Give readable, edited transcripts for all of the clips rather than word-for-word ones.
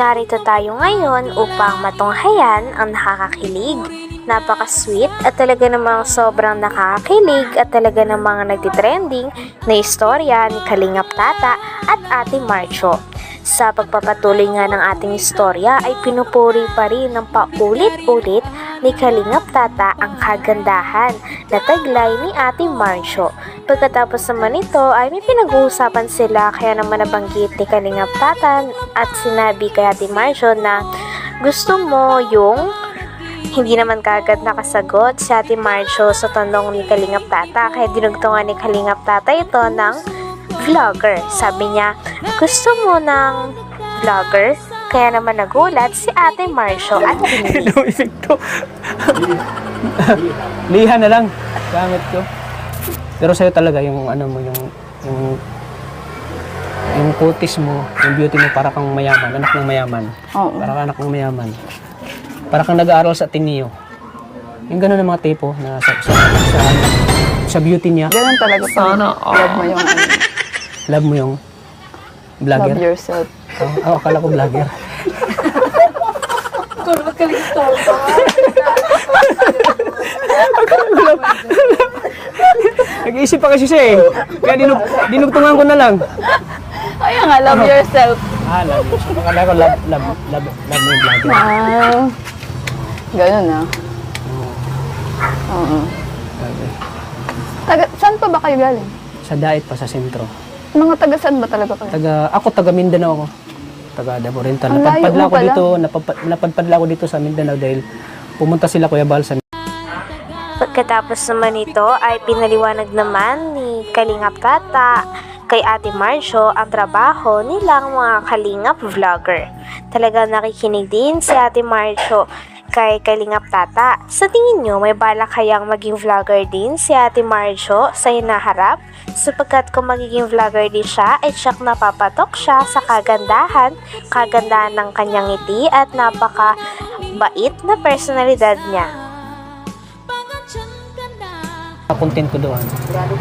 Narito tayo ngayon upang matunghayan ang nakakakilig, napaka-sweet at talaga namang sobrang nakakakilig at talaga namang nagtitrending na istorya ni Kalingap Tata at Ate Marcho. Sa pagpapatuloy nga ng ating istorya ay pinupuri pa rin ng paulit-ulit ni Kalingap Tata ang kagandahan na taglay ni Ate Marcho. Pagkatapos naman ito ay may pinag-uusapan sila, kaya naman nabanggit ni Kalingap Tata at sinabi kay Ate Marcho na gusto mo yung hindi naman kagad nakasagot si Ate Marcho sa tanong ni Kalingap Tata, kaya dinugtungan ni Kalingap Tata ito ng vlogger. Sabi niya, gusto mo ng vlogger? Kaya naman nagulat si Ate Marcho at pinili. Ano epekto? Liha na lang gamit ko. Pero sa'yo talaga yung ano mo, yung kutis mo, yung beauty mo, para kang mayaman, anak ng mayaman. Oo. Para kang anak ng mayaman. Para kang nag-aaral sa Ateneo. Yung gano'n ng mga tipo na sa beauty niya. Ganun talaga. Sana. Love mo yung ano. Love mo yung vlogger. Love yourself. Oh, akala ko vlogger. Nag-iisip pa kasi siya eh. Kaya dinugtungan ko na lang. Ayun nga, love yourself. Love yourself. Akala ko love mo yung vlogger. Ganun ah. Oo. Saan pa ba kayo galing? Sa Dait pa, sa sentro. Mga taga saan ba talaga kayo? Ako taga Mindanao ako. Taga Davao Oriental. Ang layo mo pala. Napadpad lang ako dito sa Mindanao dahil pumunta sila Kuya Bal sa Pagkatapos naman ito ay pinaliwanag naman ni Kalingap Tata kay Ate Marcho ang trabaho nilang mga Kalingap vlogger. Talagang nakikinig din si Ate Marcho kay Kalingap Tata. Sa tingin nyo, may balak kayang maging vlogger din si Ate Marcho sa hinaharap? Sapagkat kung magiging vlogger din siya, ay tsak napapatok siya sa kagandahan ng kanyang ngiti at napaka-bait na personalidad niya. content ko doon.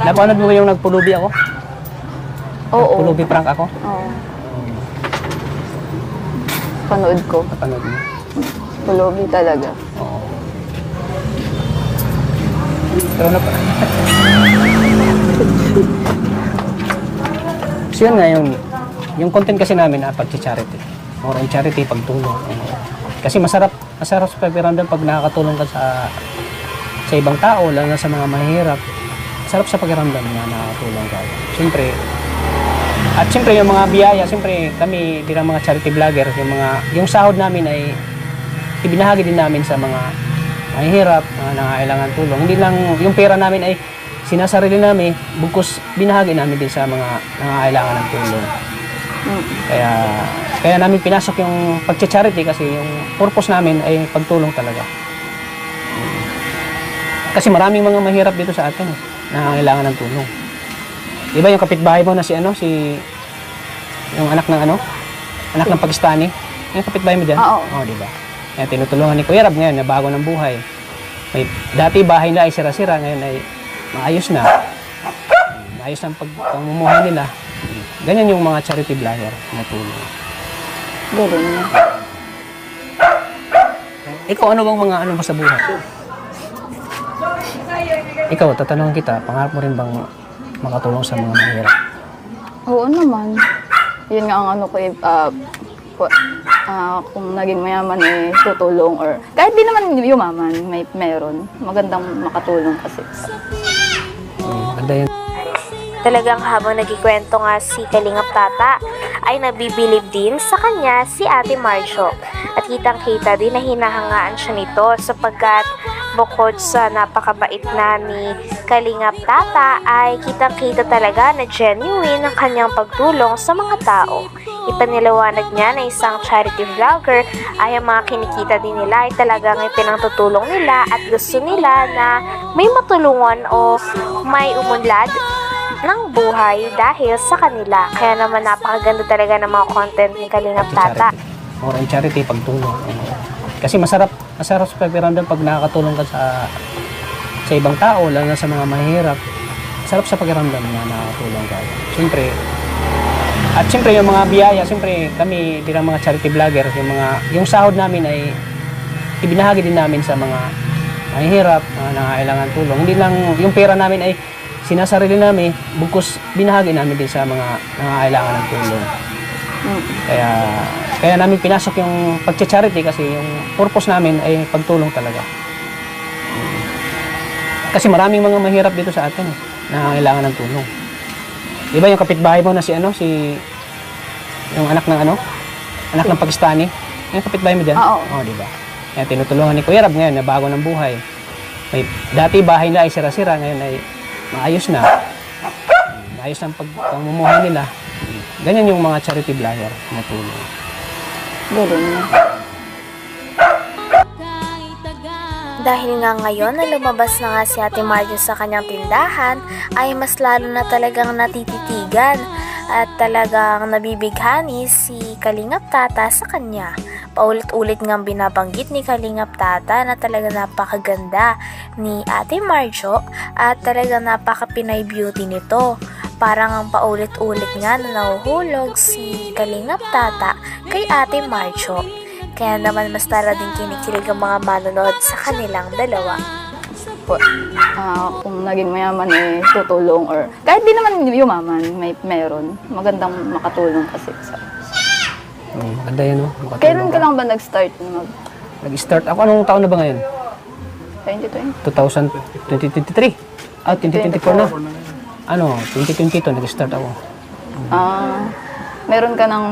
Napanood mo ba yung nagpulubi ako? Oo. Nagpulubi prank ako? Oo. Panood ko. Napanood mo? Pulubi talaga. Oo. Pero so yun nga, yung content kasi namin pag-charity. More on charity, pagtulong. Kasi masarap sa pakiramdam pag nakakatulong ka sa ibang tao, lalo na sa mga mahihirap. Sarap sa pakiramdam na nakakatulong ka. Siyempre yung mga biyaya, siyempre kami bilang mga charity vlogger, yung sahod namin ay ibinahagi din namin sa mga mahihirap, mga nangangailangan tulong. Hindi lang yung pera namin ay sinasarili namin, bukos binahagi namin din sa mga nangangailangan ng tulong. Kaya namin pinasok yung pag-charity kasi yung purpose namin ay pagtulong talaga. Kasi maraming mga mahirap dito sa atin na kailangan ng tulong. Di ba yung kapitbahay mo na yung anak ng Pakistani? Yung kapitbahay mo dyan? Oo, di ba? Kaya tinutulungan ni Kuya Rab ngayon na bago ng buhay. Dati bahay nila ay sira-sira, ngayon ay maayos na. Maayos ang pagmumuhay nila. Ganyan yung mga charity vlogger na tulong. Ganun na. Ikaw, ano bang mga mo sa buhay? Ikaw, tatanungin kita, pangarap mo rin bang makatulong sa mga mahirap? Oo naman. Yun nga ang ano ko kung naging mayaman tutulong or kahit di naman yumaman, meron. Magandang makatulong kasi. Ganda yun. Talagang habang nagkikwento nga si Kalingap Tata ay nabibilib din sa kanya si Ate Marcho. At kitang-kita din na hinahangaan siya nito sapagkat bukod sa napakabait na ni Kalingap Tata ay kitang-kita talaga na genuine ang kanyang pagtulong sa mga tao. Ipanilawanag niya na isang charity vlogger ay ang mga kinikita din nila ay talagang ipinangtutulong nila at gusto nila na may matulungan o may umunlad ng buhay dahil sa kanila. Kaya naman napakaganda talaga ng mga content ni Kalingap Tata. More on charity, pagtulong. Kasi masarap sa pakiramdam pag nakakatulong ka sa ibang tao, lalo na sa mga mahihirap. Sarap sa pakiramdam na nakakatulong ka. Siyempre, At siyempre yung mga biyaya, siyempre kami bilang mga charity vlogger, yung sahod namin ay ibinahagi din namin sa mga mahihirap, mga nangangailangan tulong. Hindi lang yung pera namin ay sinasarili namin, bukos binahagi namin din sa mga nangangailangan ng tulong. Kaya namin pinasok yung pagcha-charity kasi yung purpose namin ay pagtulong talaga. Kasi maraming mga mahirap dito sa atin, nangangailangan ng tulong. Di ba yung kapitbahay mo na yung anak ng Pakistani, yung kapitbahay mo dyan? Oo, di ba? Kaya tinutulungan ni Kuya Rab ngayon na bago ng buhay. Dati bahay nila ay sira-sira, ngayon ay maayos na. Maayos ang pagmumuhay nila. Ganyan yung mga charity vlogger na tulong. Galing na. Dahil nga ngayon na lumabas na nga si Ate Marjo sa kanyang tindahan, ay mas lalo na talagang natititigan at talagang nabibighani si Kalingap Tata sa kanya. Paulit-ulit ngang binabanggit ni Kalingap Tata na talaga napakaganda ni Ate Marjo at talaga napaka-Pinay beauty nito. Parang ang paulit-ulit nga na nahuhulog si Kalingap Tata kay Ate Marjo. Kaya naman mas tara din kinikilig ang mga manonood sa kanilang dalawa. Kung naging mayaman tutulong or kahit di naman yumaman, meron. Magandang makatulong kasi sa... Maganda yan, no? Kailan ka lang ba nag-start? Nag-start ako. Anong taon na ba ngayon? 2020. 2023. 2024 na. 2022 nag-start ako. Meron ka nang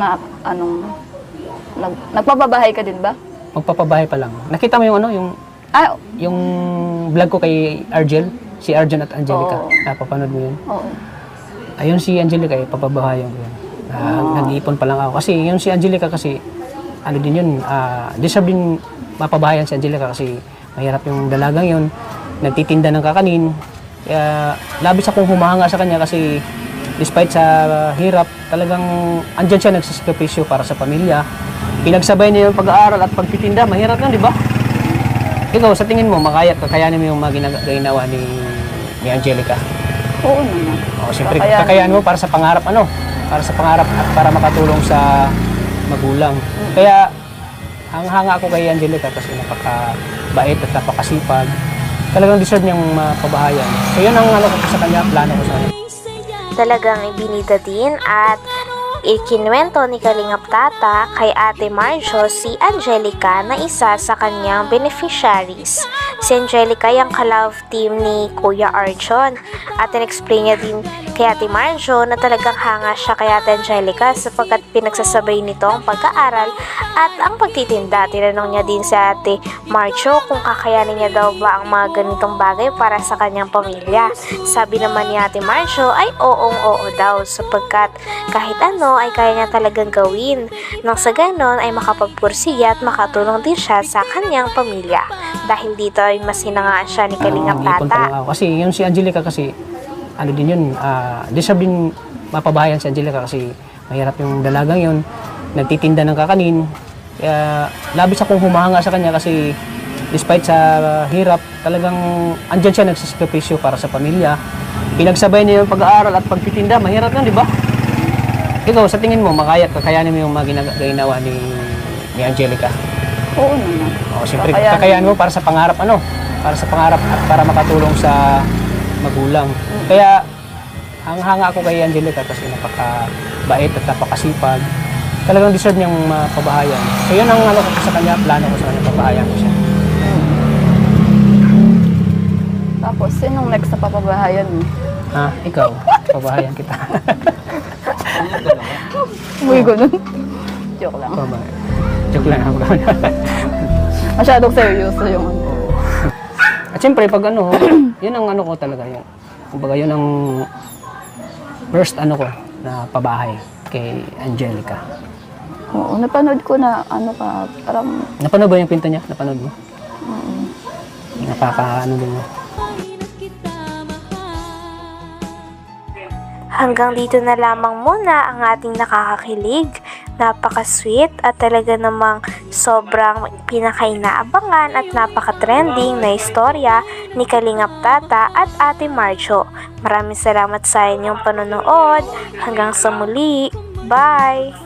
nagpapabahay ka din ba? Magpapabahay pa lang. Nakita mo yung vlog ko kay Argel, si Arjun at Angelica. Napapanood mo yun? Oo. Ayun si Angelica, papabahayan ko yun. Nag-iipon pa lang ako. Kasi yun si Angelica kasi, din yun, deserve din mapabahayan si Angelica kasi mahirap yung dalagang yun. Nagtitinda ng kakanin. Kaya labis akong humahanga sa kanya kasi despite sa hirap, talagang andyan siya nagsasakripisyo para sa pamilya. Pinagsabay niya yung pag-aaral at pagtitinda. Mahirap yan, di ba? Ikaw, sa tingin mo, kakayanin mo yung mga ginawa ni Angelica? Oo naman. Siyempre, kakayanin mo para sa pangarap, para sa pangarap at para makatulong sa magulang. Kaya, hanga ako kay Angelica kasi napakabait at napakasipag. Talagang deserve niyang mapabahayan. So, yun ang ko sa kanya, plano ko sa kanya. Talagang ibinida din at ikinuwento ni Kalingap Tata kay Ate Marjo si Angelica na isa sa kanyang beneficiaries. Si Angelica yung ka-love team ni Kuya Arjun at in-explain niya din kay Ate Marjo na talagang hanga siya kay Ate Angelica sapagkat pinagsasabay nito ang pag-aaral at ang pagtitinda. Tinanong niya din si Ate Marjo kung kakayanin niya daw ba ang mga ganitong bagay para sa kanyang pamilya. Sabi naman ni Ate Marjo ay oo daw sapagkat kahit ay kaya niya talagang gawin. Nang sa ganon ay makapagpursiya at makatulong din siya sa kanyang pamilya. Dahil dito ay mas hinangaan siya ni Kalingap Tata. Kasi yun si Angelica kasi, din yun, deserve din mapabahayan si Angelica kasi mahirap yung dalagang yun. Nagtitinda ng kakanin. Kaya labis akong humahanga sa kanya kasi despite sa hirap, talagang andyan siya nagsasakripisyo para sa pamilya. Pinagsabay niya yung pag-aaral at pagtitinda. Mahirap yan, di ba? Ikaw, sa tingin mo, kakayanin mo yung mga ginawa ni Angelica? Oo naman. Siyempre, kakayanin mo para sa pangarap, para sa pangarap at para makatulong sa magulang. Kaya, hanga ako kay Angelica kasi napakabait at napakasipag. Talagang deserve niyang mapabahayan. So, yun ang ko sa kanya, plano ko sa kanya, pabahayan ko siya. Tapos, sinong next na papabahayan mo? Ikaw, pabahayan kita. Uy, ganun. Joke lang. Joke lang ako. Masyadong seryoso yung At siyempre, pag yun ang ko talaga. Kumbaga, yun ang first ko na pabahay kay Angelica. Oo, napanood ko na parang... Napanood ba yung kwento niya? Napanood mo? Din mo. Hanggang dito na lamang muna ang ating nakakakilig, napaka-sweet at talaga namang sobrang pinakainaabangan at napaka-trending na istorya ni Kalingap Tata at Ate Marjo. Maraming salamat sa inyong panonood. Hanggang sa muli. Bye!